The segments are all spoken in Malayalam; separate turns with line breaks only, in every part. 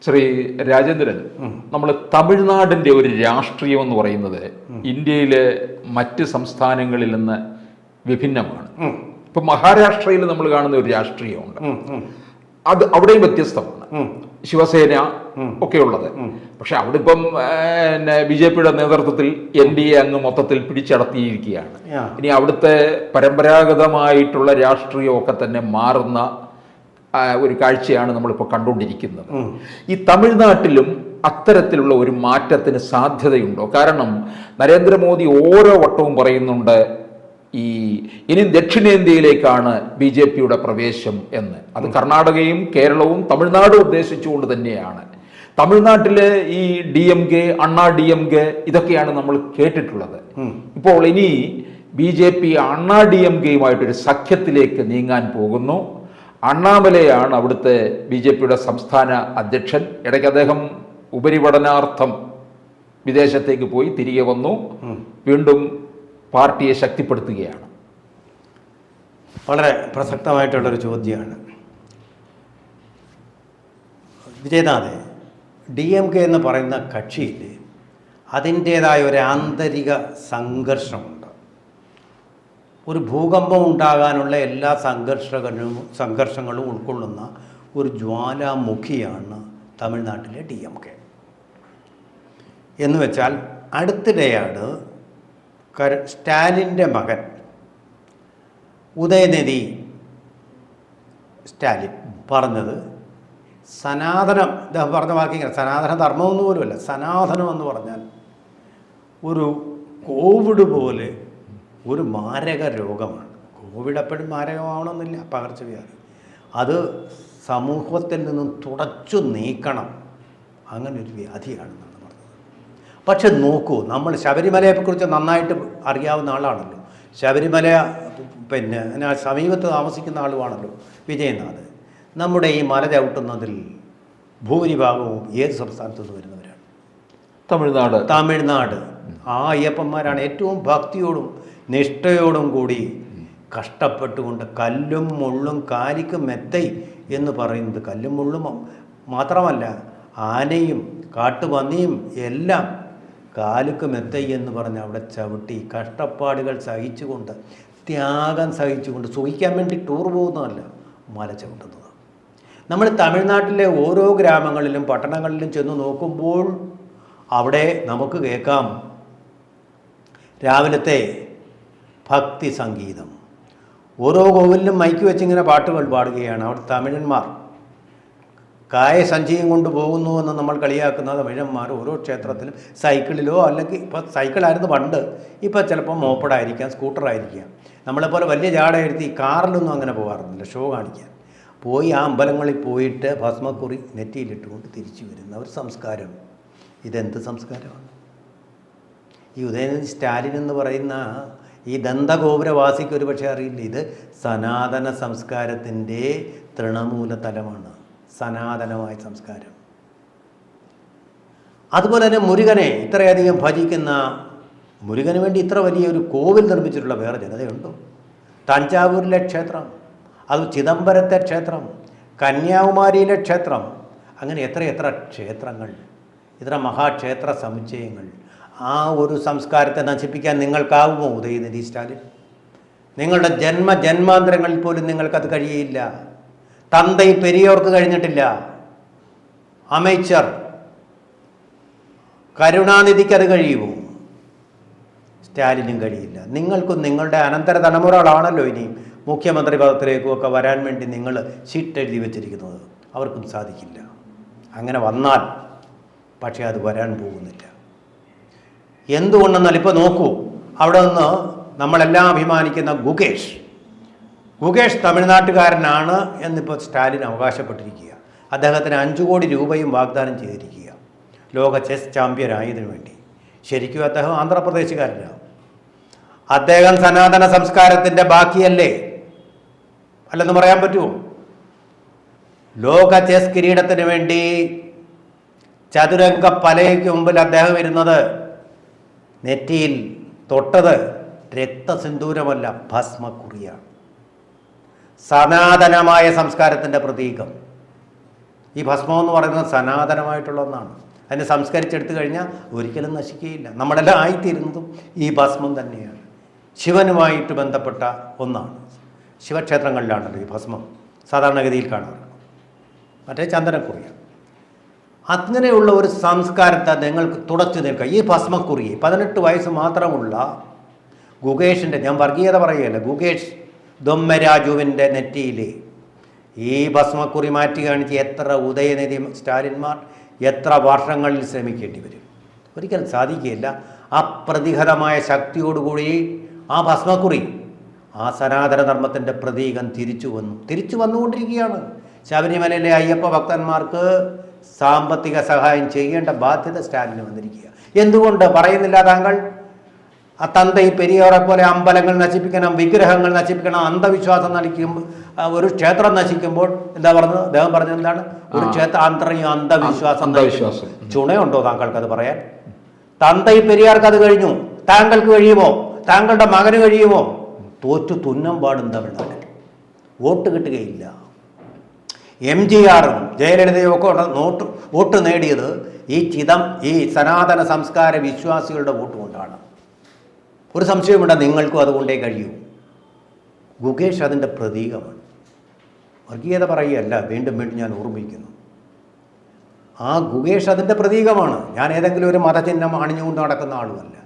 ശ്രീ രാജേന്ദ്രൻ, നമ്മൾ തമിഴ്നാടിൻ്റെ ഒരു രാഷ്ട്രീയം എന്ന് പറയുന്നത് ഇന്ത്യയിലെ മറ്റ് സംസ്ഥാനങ്ങളിൽ നിന്ന് വിഭിന്നമാണ്. ഇപ്പം മഹാരാഷ്ട്രയിൽ നമ്മൾ കാണുന്ന ഒരു രാഷ്ട്രീയമുണ്ട്, അത് അവിടെയും വ്യത്യസ്തമാണ്. ശിവസേന ഒക്കെ ഉള്ളത്. പക്ഷെ അവിടെ ഇപ്പം BJP-യുടെ നേതൃത്വത്തിൽ NDA അങ്ങ് മൊത്തത്തിൽ പിടിച്ചടത്തിയിരിക്കുകയാണ്. ഇനി അവിടുത്തെ പരമ്പരാഗതമായിട്ടുള്ള രാഷ്ട്രീയമൊക്കെ തന്നെ മാറുന്ന ഒരു കാഴ്ചയാണ് നമ്മളിപ്പോൾ കണ്ടുകൊണ്ടിരിക്കുന്നത്. ഈ തമിഴ്നാട്ടിലും അത്തരത്തിലുള്ള ഒരു മാറ്റത്തിന് സാധ്യതയുണ്ടോ? കാരണം നരേന്ദ്രമോദി ഓരോ വട്ടവും പറയുന്നുണ്ട് ഇനി ദക്ഷിണേന്ത്യയിലേക്കാണ് BJP-യുടെ പ്രവേശം എന്ന്. അത് കർണാടകയും കേരളവും തമിഴ്നാടും ഉദ്ദേശിച്ചുകൊണ്ട് തന്നെയാണ്. തമിഴ്നാട്ടിലെ ഈ DMK, അണ്ണാ DMK ഇതൊക്കെയാണ് നമ്മൾ കേട്ടിട്ടുള്ളത്. ഇപ്പോൾ ഇനി BJP അണ്ണാ DMK-യുമായിട്ടൊരു സഖ്യത്തിലേക്ക് നീങ്ങാൻ പോകുന്നു. അണ്ണാമലയാണ് അവിടുത്തെ BJP-യുടെ സംസ്ഥാന അധ്യക്ഷൻ. ഇടയ്ക്ക് അദ്ദേഹം ഉപരിപഠനാർത്ഥം വിദേശത്തേക്ക് പോയി തിരികെ വന്നു, വീണ്ടും പാർട്ടിയെ ശക്തിപ്പെടുത്തുകയാണ്.
വളരെ പ്രസക്തമായിട്ടുള്ളൊരു ചോദ്യമാണ്. വിജയനാഥ്, DMK എന്ന് പറയുന്ന കക്ഷിയിൽ അതിൻ്റേതായ ഒരു ആന്തരിക സംഘർഷമുണ്ട്. ഒരു ഭൂകമ്പം ഉണ്ടാകാനുള്ള എല്ലാ സംഘർഷങ്ങളും ഉൾക്കൊള്ളുന്ന ഒരു ജ്വാലാമുഖിയാണ് തമിഴ്നാട്ടിലെ DMK. എന്ന് വെച്ചാൽ അടുത്തിടെയാണ് സ്റ്റാലിൻ്റെ മകൻ ഉദയനിധി സ്റ്റാലിൻ പറഞ്ഞത് സനാതനം, അദ്ദേഹം പറഞ്ഞ വാക്കിങ്ങനെ, സനാതന ധർമ്മമൊന്നും പോലുമല്ല, സനാതനം എന്ന് പറഞ്ഞാൽ ഒരു കോവിഡ് പോലെ ഒരു മാരക രോഗമാണ്. കോവിഡ് എപ്പോഴും മാരകമാവണമെന്നില്ല, പകർച്ചവ്യാധി. അത് സമൂഹത്തിൽ നിന്നും തുടച്ചു നീക്കണം, അങ്ങനെ ഒരു വ്യാധിയാണെന്നാണ് പറഞ്ഞത്. പക്ഷെ നോക്കൂ, നമ്മൾ ശബരിമലയെക്കുറിച്ച് നന്നായിട്ട് അറിയാവുന്ന ആളാണല്ലോ, ശബരിമല പിന്നെ സമീപത്ത് താമസിക്കുന്ന ആളുമാണല്ലോ വിജയനാഥ്. നമ്മുടെ ഈ മല ചവിട്ടുന്നതിൽ ഭൂരിഭാഗവും ഏത് സംസ്ഥാനത്തു നിന്ന് വരുന്നവരാണ്? തമിഴ്നാട്. ആ അയ്യപ്പന്മാരാണ് ഏറ്റവും ഭക്തിയോടും നിഷ്ഠയോടും കൂടി കഷ്ടപ്പെട്ടുകൊണ്ട് കല്ലും മുള്ളും കാലിക്ക് മെത്തൈ എന്ന് പറയുന്നത്. കല്ലും മുള്ളും മാത്രമല്ല, ആനയും കാട്ടുപന്നിയും എല്ലാം കാലുക്ക് മെത്തൈ എന്ന് പറഞ്ഞ് അവിടെ ചവിട്ടി കഷ്ടപ്പാടുകൾ സഹിച്ചുകൊണ്ട്, ത്യാഗം സഹിച്ചുകൊണ്ട്, സുഖിക്കാൻ വേണ്ടി ടൂർ പോകുന്നതല്ല, മല ചവിട്ടുന്നത്. നമ്മൾ തമിഴ്നാട്ടിലെ ഓരോ ഗ്രാമങ്ങളിലും പട്ടണങ്ങളിലും ചെന്ന് നോക്കുമ്പോൾ അവിടെ നമുക്ക് കേൾക്കാം രാവിലത്തെ ഭക്തി സംഗീതം. ഓരോ കോവിലിലും മൈക്ക് വെച്ചിങ്ങനെ പാട്ടുകൾ പാടുകയാണ്. അവിടെ തമിഴന്മാർ കായസഞ്ചിയും കൊണ്ട് പോകുന്നു എന്ന് നമ്മൾ കളിയാക്കുന്ന തമിഴന്മാർ ഓരോ ക്ഷേത്രത്തിലും സൈക്കിളിലോ, അല്ലെങ്കിൽ ഇപ്പോൾ സൈക്കിളായിരുന്നു പണ്ട്, ഇപ്പോൾ ചിലപ്പോൾ മോപ്പഡായിരിക്കാം, സ്കൂട്ടറായിരിക്കാം. നമ്മളെപ്പോലെ വലിയ ജാടയെടുത്ത് ഈ കാറിലൊന്നും അങ്ങനെ പോകാറുന്നില്ല, ഷോ കാണിക്കാൻ. പോയി ആ അമ്പലങ്ങളിൽ പോയിട്ട് ഭസ്മക്കുറി നെറ്റിയിലിട്ടുകൊണ്ട് തിരിച്ചു വരുന്ന ഒരു സംസ്കാരം. ഇതെന്ത് സംസ്കാരമാണ്? ഈ ഉദയനിധി സ്റ്റാലിൻ എന്ന് പറയുന്ന ഈ ദന്തഗോപുരവാസിക്ക് ഒരു പക്ഷേ അറിയില്ല, ഇത് സനാതന സംസ്കാരത്തിൻ്റെ തൃണമൂല തലമാണ്, സനാതനമായ സംസ്കാരം. അതുപോലെ തന്നെ മുരുകനെ ഇത്രയധികം ഭജിക്കുന്ന, മുരുകന് വേണ്ടി ഇത്ര വലിയൊരു കോവിൽ നിർമ്മിച്ചിട്ടുള്ള വേറെ ജനതയുണ്ടോ? തഞ്ചാവൂരിലെ ക്ഷേത്രം, അത് ചിദംബരത്തെ ക്ഷേത്രം, കന്യാകുമാരിയിലെ ക്ഷേത്രം, അങ്ങനെ എത്ര ക്ഷേത്രങ്ങൾ, ഇത്ര മഹാക്ഷേത്ര സമുച്ചയങ്ങൾ. ആ ഒരു സംസ്കാരത്തെ നശിപ്പിക്കാൻ നിങ്ങൾക്കാവുമോ ഉദയനിധി സ്റ്റാലിൻ? നിങ്ങളുടെ ജന്മാന്തരങ്ങളിൽ പോലും നിങ്ങൾക്കത് കഴിയില്ല. തന്തൈ പെരിയോർക്ക് കഴിഞ്ഞിട്ടില്ല, അമേച്ചർ കരുണാനിധിക്ക് അത് കഴിയുമോ? സ്റ്റാലിനും കഴിയില്ല. നിങ്ങൾക്കും നിങ്ങളുടെ അനന്തര തലമുറകളാണല്ലോ ഇനി മുഖ്യമന്ത്രി പദത്തിലേക്കും ഒക്കെ വരാൻ വേണ്ടി നിങ്ങൾ ഷീറ്റ് എഴുതി വെച്ചിരിക്കുന്നത്. അവർക്കും സാധിക്കില്ല. അങ്ങനെ വന്നാൽ പക്ഷേ അത് വരാൻ പോകുന്നില്ല. എന്തുകൊണ്ടെന്നാൽ ഇപ്പോൾ നോക്കൂ, അവിടെ നിന്ന് നമ്മളെല്ലാം അഭിമാനിക്കുന്ന ഗുകേഷ് തമിഴ്നാട്ടുകാരനാണ് എന്നിപ്പോൾ സ്റ്റാലിൻ അവകാശപ്പെട്ടിരിക്കുക. അദ്ദേഹത്തിന് 5 കോടി രൂപയും വാഗ്ദാനം ചെയ്തിരിക്കുക ലോക ചെസ് ചാമ്പ്യനായതിനു വേണ്ടി. ശരിക്കും അദ്ദേഹം ആന്ധ്രാപ്രദേശുകാരനാണ്. അദ്ദേഹം സനാതന സംസ്കാരത്തിൻ്റെ ബാക്കിയല്ലേ? അല്ലെന്ന് പറയാൻ പറ്റുമോ? ലോക ചെസ് കിരീടത്തിന് വേണ്ടി ചതുരംഗ പലയ്ക്ക് മുമ്പിൽ അദ്ദേഹം ഇരുന്നത് നെറ്റിയിൽ തൊട്ടത് രക്തസിന്ദൂരമല്ല, ഭസ്മക്കുറിയാണ്. സനാതനമായ സംസ്കാരത്തിൻ്റെ പ്രതീകം. ഈ ഭസ്മം എന്ന് പറയുന്നത് സനാതനമായിട്ടുള്ള ഒന്നാണ്. അതിനെ സംസ്കരിച്ചെടുത്തു കഴിഞ്ഞാൽ ഒരിക്കലും നശിക്കുകയില്ല. നമ്മളെല്ലാം ആയിത്തീരുന്നതും ഈ ഭസ്മം തന്നെയാണ്. ശിവനുമായിട്ട് ബന്ധപ്പെട്ട ഒന്നാണ്. ശിവക്ഷേത്രങ്ങളിലാണല്ലോ ഈ ഭസ്മം സാധാരണഗതിയിൽ കാണാറ്. മറ്റേ ചന്ദനക്കുറിയാണ്. അങ്ങനെയുള്ള ഒരു സംസ്കാരത്തെ നിങ്ങൾക്ക് തുടച്ചു നിൽക്കുക. ഈ ഭസ്മക്കുറിയെ 18 വയസ്സ് മാത്രമുള്ള ഗുകേഷിൻ്റെ, ഞാൻ വർഗീയത പറയുകയല്ല, ഗുകേഷ് ദൊമ്മരാജുവിൻ്റെ നെറ്റിയിലെ ഈ ഭസ്മക്കുറി മാറ്റി കാണിച്ച് എത്ര ഉദയനിധി സ്റ്റാലിന്മാർ എത്ര വർഷങ്ങളിൽ ശ്രമിക്കേണ്ടി വരും? ഒരിക്കലും സാധിക്കുകയില്ല. അപ്രതിഹതമായ ശക്തിയോടുകൂടി ആ ഭസ്മക്കുറി, ആ സനാതന ധർമ്മത്തിൻ്റെ പ്രതീകം തിരിച്ചു വന്നുകൊണ്ടിരിക്കുകയാണ്. ശബരിമലയിലെ അയ്യപ്പ ഭക്തന്മാർക്ക് സാമ്പത്തിക സഹായം ചെയ്യേണ്ട ബാധ്യത സ്റ്റാലിന് വന്നിരിക്കുക. എന്തുകൊണ്ട് പറയുന്നില്ല താങ്കൾ? ആ തന്തൈ പെരിയാറെ പോലെ അമ്പലങ്ങൾ നശിപ്പിക്കണം, വിഗ്രഹങ്ങൾ നശിപ്പിക്കണം, അന്ധവിശ്വാസം നശിക്കുമ്പോൾ, ഒരു ക്ഷേത്രം നശിക്കുമ്പോൾ എന്താ പറഞ്ഞത്? അദ്ദേഹം പറഞ്ഞത് എന്താണ്? ഒരു ക്ഷേത്ര അന്ധവിശ്വാസം. ചുണയുണ്ടോ താങ്കൾക്ക് അത് പറയാൻ? തന്തൈ പെരിയാർക്ക് അത് കഴിഞ്ഞു, താങ്കൾക്ക് കഴിയുമോ? താങ്കളുടെ മകന് കഴിയുമോ? തോറ്റു തുന്നം പാടും തമിഴ്നാട്ടിൽ. വോട്ട് കിട്ടുകയില്ല. MGRും ജയലളിതയും ഒക്കെ വോട്ട് നേടിയത് ഈ സനാതന സംസ്കാര വിശ്വാസികളുടെ വോട്ട് കൊണ്ടാണ്. ഒരു സംശയമുണ്ട്, നിങ്ങൾക്കും അതുകൊണ്ടേ കഴിയൂ. ഗുകേഷ് അതിൻ്റെ പ്രതീകമാണ്. വർഗീയത പറയുകയല്ല, വീണ്ടും ഞാൻ ഓർമ്മിക്കുന്നു. ആ ഗുകേഷ് അതിൻ്റെ പ്രതീകമാണ്. ഞാൻ ഏതെങ്കിലും ഒരു മതചിഹ്നം അണിഞ്ഞുകൊണ്ട് നടക്കുന്ന ആളുമല്ല.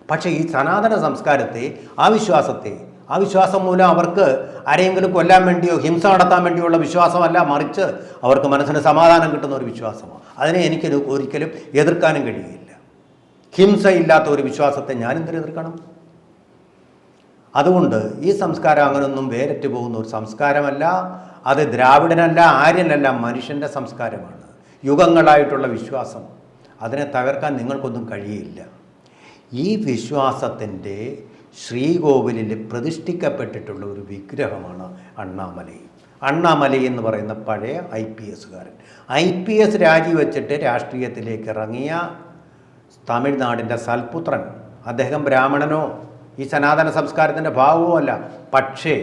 പക്ഷേ ഈ സനാതന സംസ്കാരത്തെ, ആ വിശ്വാസം മൂലം അവർക്ക് ആരെങ്കിലും കൊല്ലാൻ വേണ്ടിയോ ഹിംസ നടത്താൻ വേണ്ടിയുള്ള വിശ്വാസമല്ല, മറിച്ച് അവർക്ക് മനസ്സിന് സമാധാനം കിട്ടുന്ന ഒരു വിശ്വാസമാണ്. അതിനെ എനിക്ക് ഒരിക്കലും എതിർക്കാനും കഴിയുകയില്ല. ഹിംസയില്ലാത്ത ഒരു വിശ്വാസത്തെ ഞാൻ എന്തിനു എതിർക്കണം? അതുകൊണ്ട് ഈ സംസ്കാരം അങ്ങനൊന്നും വേരറ്റ് പോകുന്ന ഒരു സംസ്കാരമല്ല. അത് ദ്രാവിഡനല്ല, ആര്യനല്ല, മനുഷ്യൻ്റെ സംസ്കാരമാണ്. യുഗങ്ങളായിട്ടുള്ള വിശ്വാസം. അതിനെ തകർക്കാൻ നിങ്ങൾക്കൊന്നും കഴിയില്ല. ഈ വിശ്വാസത്തിൻ്റെ ശ്രീകോവിലിൽ പ്രതിഷ്ഠിക്കപ്പെട്ടിട്ടുള്ള ഒരു വിഗ്രഹമാണ് അണ്ണാമലൈ. അണ്ണാമലൈ എന്ന് പറയുന്ന പഴയ IPSകാരൻ. IPS രാജിവെച്ചിട്ട് രാഷ്ട്രീയത്തിലേക്ക് ഇറങ്ങിയ തമിഴ്നാടിൻ്റെ സൽപുത്രൻ. അദ്ദേഹം ബ്രാഹ്മണനോ ഈ സനാതന സംസ്കാരത്തിൻ്റെ ഭാഗമോ അല്ല. പക്ഷേ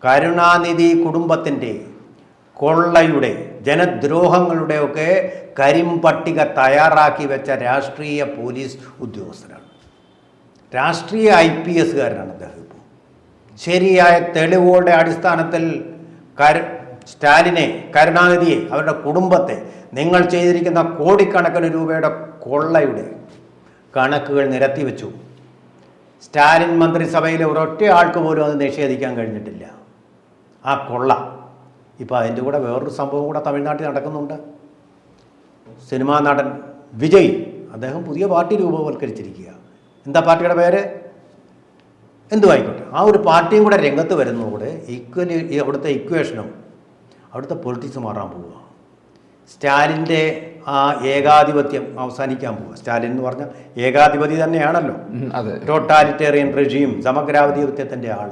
കരുണാനിധി കുടുംബത്തിൻ്റെ കൊള്ളയുടെ, ജനദ്രോഹങ്ങളുടെയൊക്കെ കരിമ്പട്ടിക തയ്യാറാക്കി വെച്ച രാഷ്ട്രീയ പോലീസ് ഉദ്യോഗസ്ഥരാണ്. രാഷ്ട്രീയ IPSകാരനാണ് അദ്ദേഹം. ഇപ്പോൾ ശരിയായ തെളിവുകളുടെ അടിസ്ഥാനത്തിൽ സ്റ്റാലിനെ, കരുണാനിധിയെ, അവരുടെ കുടുംബത്തെ, നിങ്ങൾ ചെയ്തിരിക്കുന്ന കോടിക്കണക്കിന് രൂപയുടെ കൊള്ളയുടെ കണക്കുകൾ നിരത്തി വെച്ചു. സ്റ്റാലിൻ മന്ത്രിസഭയിലെ ഒരൊറ്റ ആൾക്ക് പോലും അത് നിഷേധിക്കാൻ കഴിഞ്ഞിട്ടില്ല. ആ കൊള്ള. ഇപ്പോൾ അതിൻ്റെ കൂടെ വേറൊരു സംഭവം കൂടെ തമിഴ്നാട്ടിൽ നടക്കുന്നുണ്ട്. സിനിമാ നടൻ വിജയ്, അദ്ദേഹം പുതിയ പാർട്ടി രൂപവൽക്കരിച്ചിരിക്കുക. എന്താ പാർട്ടിയുടെ പേര്? എന്തുമായിക്കോട്ടെ, ആ ഒരു പാർട്ടിയും കൂടെ രംഗത്ത് വരുന്നതോടെ അവിടുത്തെ ഇക്വേഷനും അവിടുത്തെ പൊളിറ്റിക്സ് മാറാൻ പോവുക. സ്റ്റാലിൻ്റെ ആ ഏകാധിപത്യം അവസാനിക്കാൻ പോവുക. സ്റ്റാലിൻ എന്ന് പറഞ്ഞാൽ ഏകാധിപതി തന്നെയാണല്ലോ, ടോട്ടാലിറ്റേറിയൻ റെജീം, സമഗ്രാധിപത്യത്തിൻ്റെ ആൾ.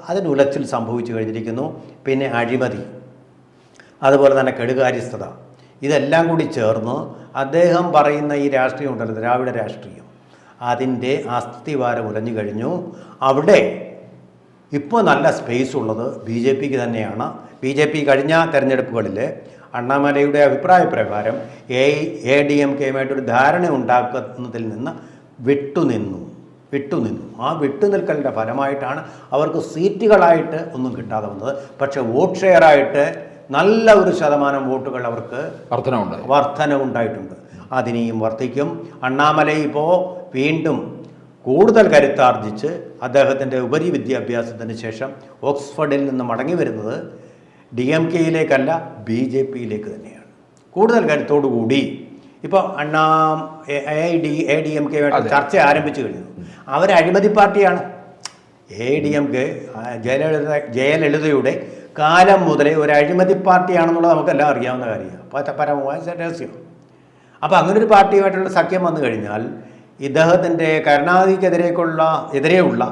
അതിനുലച്ചിൽ സംഭവിച്ചു കഴിഞ്ഞിരിക്കുന്നു. പിന്നെ അഴിമതി, അതുപോലെ തന്നെ കെടുകാര്യസ്ഥത, ഇതെല്ലാം കൂടി ചേർന്ന് അദ്ദേഹം പറയുന്ന ഈ രാഷ്ട്രീയം ഉണ്ടല്ലോ, ദ്രാവിഡ രാഷ്ട്രീയം, അതിൻ്റെ അസ്ഥിവാരം ഉലഞ്ഞു കഴിഞ്ഞു. അവിടെ ഇപ്പോൾ നല്ല സ്പേസ് ഉള്ളത് BJPക്ക് തന്നെയാണ്. BJP കഴിഞ്ഞ തെരഞ്ഞെടുപ്പുകളിൽ അണ്ണാമലയുടെ അഭിപ്രായ പ്രകാരം ADMKയുമായിട്ടൊരു ധാരണ ഉണ്ടാക്കുന്നതിൽ നിന്ന് വിട്ടുനിന്നു. ആ വിട്ടുനിൽക്കലിൻ്റെ ഫലമായിട്ടാണ് അവർക്ക് സീറ്റുകളായിട്ട് ഒന്നും കിട്ടാതെ വന്നത്. പക്ഷേ വോട്ട് ഷെയറായിട്ട് നല്ല ഒരു ശതമാനം വോട്ടുകൾ അവർക്ക് വർധനവുണ്ടായിട്ടുണ്ട്. അതിനെയും വർദ്ധിക്കും. അണ്ണാമലൈ ഇപ്പോൾ വീണ്ടും കൂടുതൽ കരുത്താർജിച്ച് അദ്ദേഹത്തിൻ്റെ ഉപരി വിദ്യാഭ്യാസത്തിന് ശേഷം ഓക്സ്ഫോർഡിൽ നിന്ന് മടങ്ങി വരുന്നത് DMKയിലേക്കല്ല, BJPയിലേക്ക് തന്നെയാണ്. കൂടുതൽ കരുത്തോടുകൂടി ഇപ്പോൾ ADMKയുമായിട്ട് ചർച്ച ആരംഭിച്ചു കഴിഞ്ഞു. അവർ അഴിമതി പാർട്ടിയാണ്. ADMK ജയലളിതയുടെ കാലം മുതലേ ഒരു അഴിമതി പാർട്ടിയാണെന്നുള്ളത് നമുക്കെല്ലാം അറിയാവുന്ന കാര്യമാണ്, പരമമായ രഹസ്യം. അപ്പോൾ അങ്ങനൊരു പാർട്ടിയുമായിട്ടുള്ള സഖ്യം വന്നു കഴിഞ്ഞാൽ ഇദ്ദേഹത്തിൻ്റെ എതിരെയുള്ള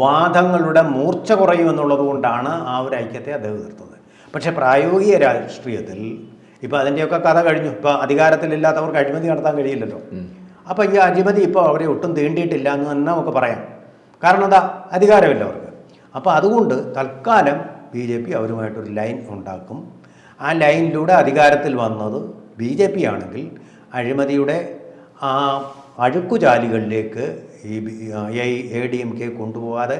വാദങ്ങളുടെ മൂർച്ച കുറയുമെന്നുള്ളത് കൊണ്ടാണ് ആ ഒരു ഐക്യത്തെ അദ്ദേഹം എതിർത്തത്. പക്ഷേ പ്രായോഗിക രാഷ്ട്രീയത്തിൽ ഇപ്പോൾ അതിൻ്റെയൊക്കെ കഥ കഴിഞ്ഞു. ഇപ്പോൾ അധികാരത്തിലില്ലാത്തവർക്ക് അഴിമതി നടത്താൻ കഴിയില്ലല്ലോ. അപ്പോൾ ഈ അഴിമതി ഇപ്പോൾ അവരെ ഒട്ടും തീണ്ടിയിട്ടില്ല എന്ന് തന്നെ നമുക്ക് പറയാം. കാരണം എന്താ? അധികാരമില്ല അവർക്ക്. അപ്പോൾ അതുകൊണ്ട് തൽക്കാലം BJP അവരുമായിട്ടൊരു ലൈൻ ഉണ്ടാക്കും. ആ ലൈനിലൂടെ അധികാരത്തിൽ വന്നത് BJP ആണെങ്കിൽ അഴിമതിയുടെ ആ അഴുക്കുചാലുകളിലേക്ക് ഈ ADMK കൊണ്ടുപോകാതെ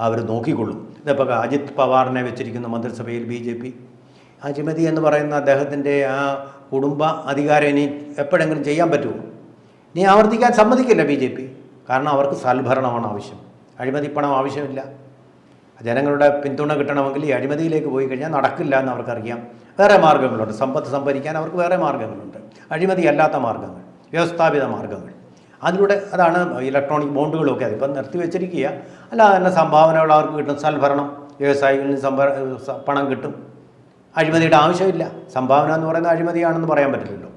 അവർ നോക്കിക്കൊള്ളും. ഇതിപ്പോൾ അജിത് പവാറിനെ വെച്ചിരിക്കുന്ന മന്ത്രിസഭയിൽ BJP അഴിമതി എന്ന് പറയുന്ന അദ്ദേഹത്തിൻ്റെ ആ കുടുംബ അധികാരം ഇനി എപ്പോഴെങ്കിലും ചെയ്യാൻ പറ്റുമോ? ഇനി ആവർത്തിക്കാൻ സമ്മതിക്കില്ല BJP. കാരണം അവർക്ക് സൽഭരണമാണ് ആവശ്യം, അഴിമതിപ്പണം ആവശ്യമില്ല. ജനങ്ങളുടെ പിന്തുണ കിട്ടണമെങ്കിൽ ഈ അഴിമതിയിലേക്ക് പോയി കഴിഞ്ഞാൽ നടക്കില്ല എന്ന് അവർക്കറിയാം. വേറെ മാർഗ്ഗങ്ങളുണ്ട്, സമ്പത്ത് സംഭരിക്കാൻ അവർക്ക് വേറെ മാർഗ്ഗങ്ങളുണ്ട്, അഴിമതി അല്ലാത്ത മാർഗ്ഗങ്ങൾ, വ്യവസ്ഥാപിത മാർഗ്ഗങ്ങൾ. അതിലൂടെ അതാണ് ഇലക്ട്രോണിക് ബോണ്ടുകളൊക്കെ അതിപ്പം നിർത്തിവെച്ചിരിക്കുക. അല്ലാതെ തന്നെ സംഭാവനകൾ അവർക്ക് കിട്ടും, സൽഭരണം, വ്യവസായികളിൽ നിന്ന് പണം കിട്ടും. അഴിമതിയുടെ ആവശ്യമില്ല. സംഭാവന എന്ന് പറയുന്നത് അഴിമതിയാണെന്ന് പറയാൻ പറ്റില്ലല്ലോ.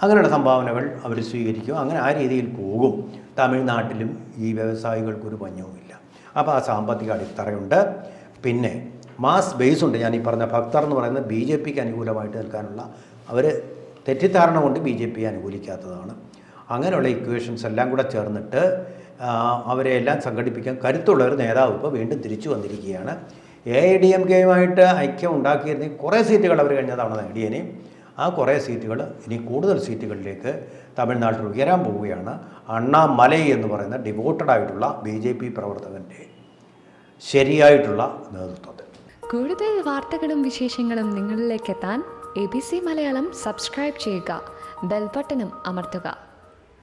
അങ്ങനെയുള്ള സംഭാവനകൾ അവർ സ്വീകരിക്കും. അങ്ങനെ ആ രീതിയിൽ പോകും. തമിഴ്നാട്ടിലും ഈ വ്യവസായികൾക്കൊരു പഞ്ഞവുമില്ല. അപ്പോൾ ആ സാമ്പത്തിക അടിത്തറയുണ്ട്. പിന്നെ മാസ് ബേസ് ഉണ്ട്. ഞാൻ ഈ പറഞ്ഞ ഭക്തർ എന്ന് പറയുന്നത് BJPക്ക് അനുകൂലമായിട്ട് നിൽക്കാനുള്ള അവർ തെറ്റിദ്ധാരണ കൊണ്ട് BJP അനുകൂലിക്കാത്തതാണ്. അങ്ങനെയുള്ള ഇക്വേഷൻസ് എല്ലാം കൂടെ ചേർന്നിട്ട് അവരെ എല്ലാം സംഘടിപ്പിക്കാൻ കരുത്തുള്ള ഒരു നേതാവ് ഇപ്പോൾ വീണ്ടും തിരിച്ചു വന്നിരിക്കുകയാണ്. AIDMKയുമായിട്ട് ഐക്യം ഉണ്ടാക്കിയിരുന്നെങ്കിൽ കുറേ സീറ്റുകൾ അവർ കഴിഞ്ഞ തവണ നേടിയേനെയും ആ കുറേ സീറ്റുകൾ ഇനി കൂടുതൽ സീറ്റുകളിലേക്ക് തമിഴ്നാട്ടിൽ ഉയരാൻ പോവുകയാണ്. അണ്ണാമലൈ എന്ന് പറയുന്ന ഡിവോട്ടഡ് ആയിട്ടുള്ള BJP പ്രവർത്തകൻ്റെ ശരിയായിട്ടുള്ള നേതൃത്വത്തിൽ.
കൂടുതൽ വാർത്തകളും വിശേഷങ്ങളും നിങ്ങളിലേക്ക് എത്താൻ ABC മലയാളം സബ്സ്ക്രൈബ് ചെയ്യുക, ബെൽ ബട്ടണും അമർത്തുക.